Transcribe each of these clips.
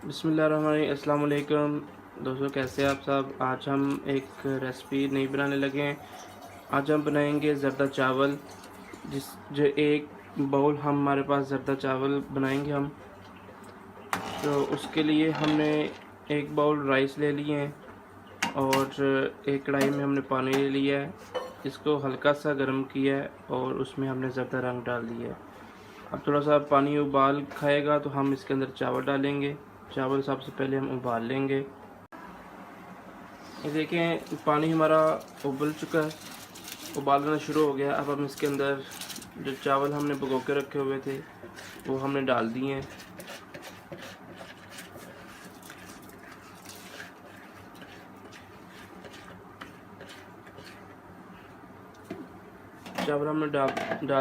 बिस्मिल्लाहिर्रहमानिर्रहीम। अस्सलाम वालेकुम दोस्तों, कैसे हैं आप सब। आज हम एक रेसिपी नई बनाने लगे हैं। आज हम बनाएंगे ज़र्दा चावल। जो एक बाउल हमारे पास ज़र्दा चावल बनाएंगे हम। तो उसके लिए हमने एक बाउल राइस ले लिए हैं और एक कढ़ाई में हमने पानी ले लिया है। इसको हल्का सा गर्म किया है और उसमें हमने ज़र्दा रंग डाल दिया है। अब थोड़ा सा पानी उबाल खाएगा तो हम इसके अंदर चावल डालेंगे। चावल सबसे पहले हम उबाल लेंगे। ये देखें, पानी हमारा उबल चुका है, उबालना शुरू हो गया। अब हम इसके अंदर जो चावल हमने भिगो के रखे हुए थे वो हमने डाल दिए हैं। चावल हमने डाल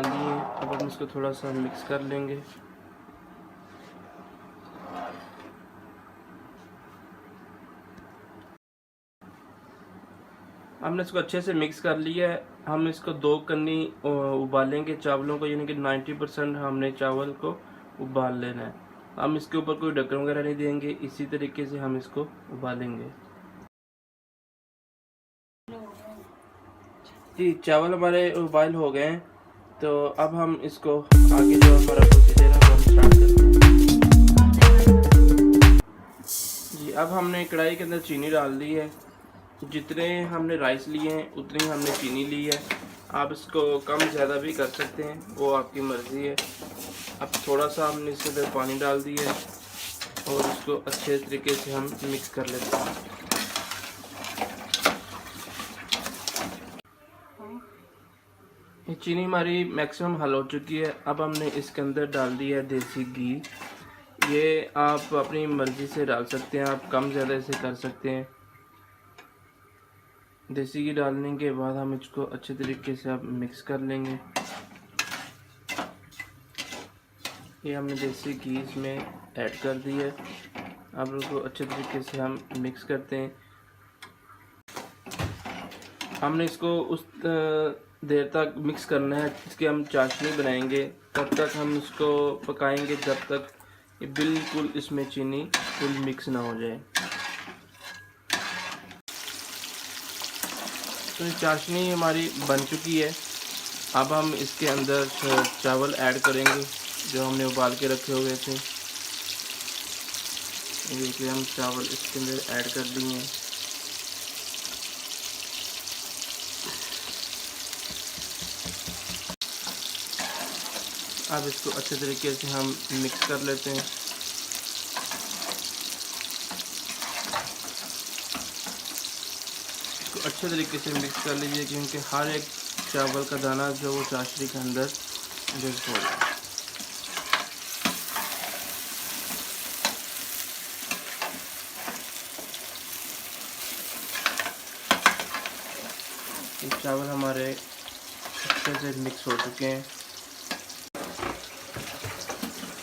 दिए हैं। अब हम इसको थोड़ा सा मिक्स कर लेंगे। हमने इसको अच्छे से मिक्स कर लिया है। हम इसको 2 कन्नी उबालेंगे चावलों को, यानी कि 90% हमने चावल को उबाल लेना है। हम इसके ऊपर कोई ढक्कन वगैरह नहीं देंगे, इसी तरीके से हम इसको उबालेंगे। जी, चावल हमारे उबाल हो गए हैं। तो अब हम इसको आगे जो हमारा प्रोसीजर है वो हम स्टार्ट करते हैं। जी, अब हमने कढ़ाई के अंदर चीनी डाल दी है। जितने हमने राइस लिए हैं उतनी हमने चीनी ली है। आप इसको कम ज़्यादा भी कर सकते हैं, वो आपकी मर्ज़ी है। अब थोड़ा सा हमने इसके अंदर पानी डाल दिया है और इसको अच्छे तरीके से हम मिक्स कर लेते हैं। ये चीनी हमारी मैक्सिमम हल हो चुकी है। अब हमने इसके अंदर डाल दिया है देसी घी। ये आप अपनी मर्ज़ी से डाल सकते हैं, आप कम ज़्यादा इसे कर सकते हैं। देसी घी डालने के बाद हम इसको अच्छे तरीके से अब मिक्स कर लेंगे। ये हमने देसी घी इसमें ऐड कर दी है। अब इसको अच्छे तरीके से हम मिक्स करते हैं। हमने इसको उस देर तक मिक्स करना है जिसकी हम चाशनी बनाएंगे। तब तक हम इसको पकाएंगे जब तक ये बिल्कुल इसमें चीनी फुल मिक्स ना हो जाए। तो चाशनी हमारी बन चुकी है। अब हम इसके अंदर चावल ऐड करेंगे जो हमने उबाल के रखे हुए थे। देखिए, हम चावल इसके अंदर ऐड कर दिए हैं। अब इसको अच्छे तरीके से हम मिक्स कर लेते हैं। इसको अच्छे तरीके से मिक्स कर लीजिए क्योंकि हर एक चावल का दाना जो वो चाशनी के अंदर मिक्स हो जाए। ये चावल हमारे अच्छे से मिक्स हो चुके हैं।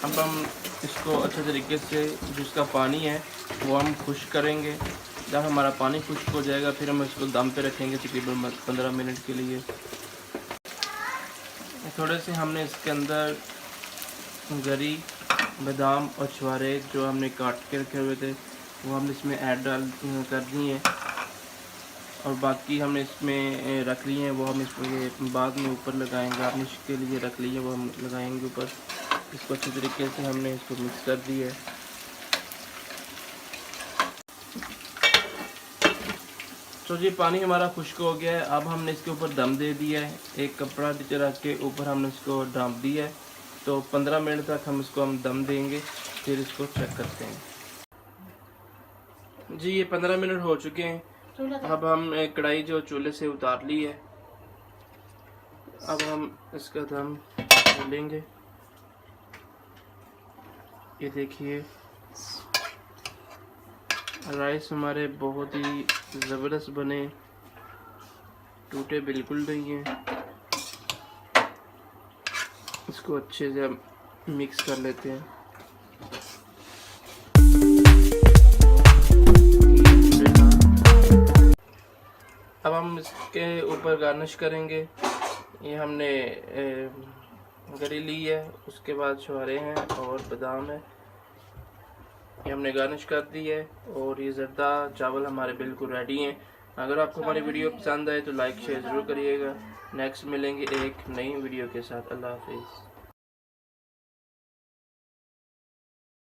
अब हम इसको अच्छे तरीके से जिसका पानी है वो हम खुश्क करेंगे। जब हमारा पानी खुश्क हो जाएगा फिर हम इसको दम पे रखेंगे तकरीबन 15 मिनट के लिए। थोड़े से हमने इसके अंदर गरी, बादाम और छुहारे जो हमने काट के रखे हुए थे वो हम इसमें ऐड कर दिए हैं और बाकी हमने इसमें रख लिए हैं। वो हम इसमें बाद में ऊपर लगाएंगे। गार्निश के लिए रख लिए वो हम लगाएंगे ऊपर। इसको अच्छे तरीके से हमने इसको मिक्स कर दिया है। तो जी, पानी हमारा खुश्क हो गया है। अब हमने इसके ऊपर दम दे दिया है। एक कपड़ा नीचे रख के ऊपर हमने इसको ढाँप दिया है। तो 15 मिनट तक हम इसको दम देंगे, फिर इसको चेक करते हैं। जी, ये 15 मिनट हो चुके हैं। अब हम कढ़ाई जो चूल्हे से उतार ली है। अब हम इसका दम खोलेंगे। ये देखिए, राइस हमारे बहुत ही ज़बरदस्त बने, टूटे बिल्कुल नहीं हैं। इसको अच्छे से हम मिक्स कर लेते हैं। अब हम इसके ऊपर गार्निश करेंगे। ये हमने गरी ली है, उसके बाद छुहारे हैं और बादाम है। ये हमने गार्निश कर दी है और ये ज़र्दा चावल हमारे बिल्कुल रेडी हैं। अगर आपको हमारी वीडियो पसंद आए तो लाइक शेयर ज़रूर करिएगा। नेक्स्ट मिलेंगे एक नई वीडियो के साथ। अल्लाह हाफिज़।